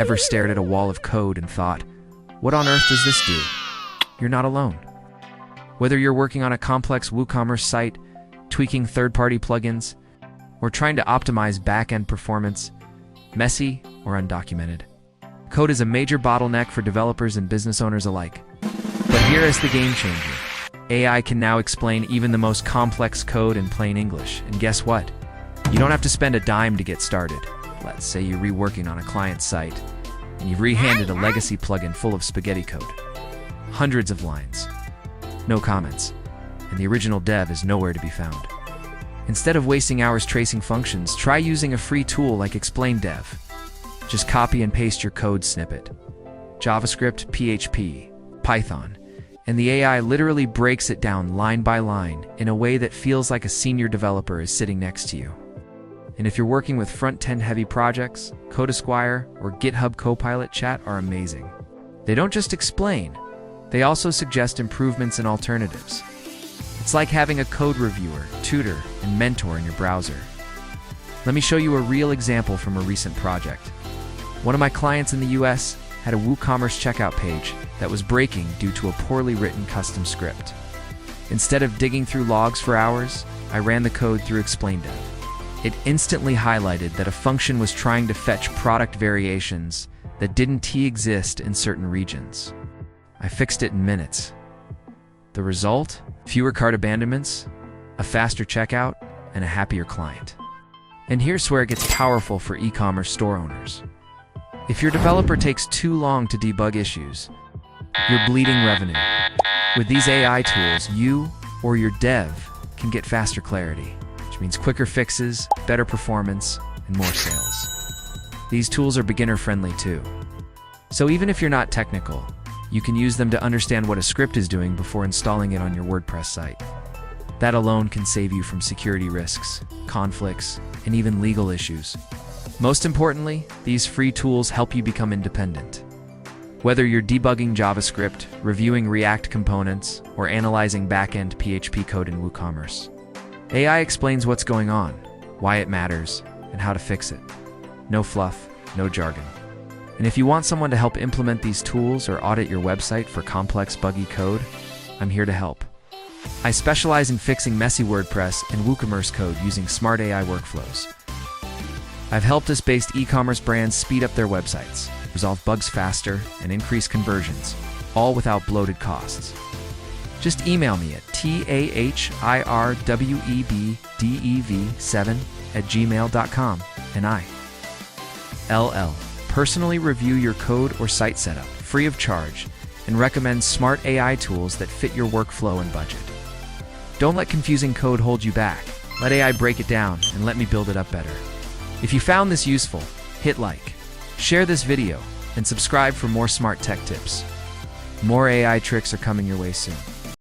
Ever stared at a wall of code and thought, what on earth does this do? You're not alone. Whether you're working on a complex WooCommerce site, tweaking third-party plugins, or trying to optimize back-end performance, messy or undocumented, code is a major bottleneck for developers and business owners alike. But here is the game changer. AI can now explain even the most complex code in plain English. And guess what? You don't have to spend a dime to get started. Let's say you're reworking on a client site, and you've rehanded a legacy plugin full of spaghetti code. Hundreds of lines, no comments, and the original dev is nowhere to be found. Instead of wasting hours tracing functions, try using a free tool like ExplainDev. Just copy and paste your code snippet. JavaScript, PHP, Python, and the AI literally breaks it down line by line in a way that feels like a senior developer is sitting next to you. And if you're working with front-end heavy projects, CodeSquire or GitHub Copilot Chat are amazing. They don't just explain, they also suggest improvements and alternatives. It's like having a code reviewer, tutor, and mentor in your browser. Let me show you a real example from a recent project. One of my clients in the US had a WooCommerce checkout page that was breaking due to a poorly written custom script. Instead of digging through logs for hours, I ran the code through ExplainDev. It instantly highlighted that a function was trying to fetch product variations that didn't exist in certain regions. I fixed it in minutes. The result? Fewer cart abandonments, a faster checkout, and a happier client. And here's where it gets powerful for e-commerce store owners. If your developer takes too long to debug issues, you're bleeding revenue. With these AI tools, you or your dev can get faster clarity, which means quicker fixes, better performance, and more sales. These tools are beginner-friendly too. So even if you're not technical, you can use them to understand what a script is doing before installing it on your WordPress site. That alone can save you from security risks, conflicts, and even legal issues. Most importantly, these free tools help you become independent. Whether you're debugging JavaScript, reviewing React components, or analyzing back-end PHP code in WooCommerce, AI explains what's going on, why it matters, and how to fix it. No fluff, no jargon. And if you want someone to help implement these tools or audit your website for complex buggy code, I'm here to help. I specialize in fixing messy WordPress and WooCommerce code using smart AI workflows. I've helped us-based e-commerce brands speed up their websites, resolve bugs faster, and increase conversions, all without bloated costs. Just email me at tahirwebdev7@gmail.com and I'll personally review your code or site setup free of charge and recommend smart AI tools that fit your workflow and budget. Don't let confusing code hold you back. Let AI break it down and let me build it up better. If you found this useful, hit like, share this video, and subscribe for more smart tech tips. More AI tricks are coming your way soon.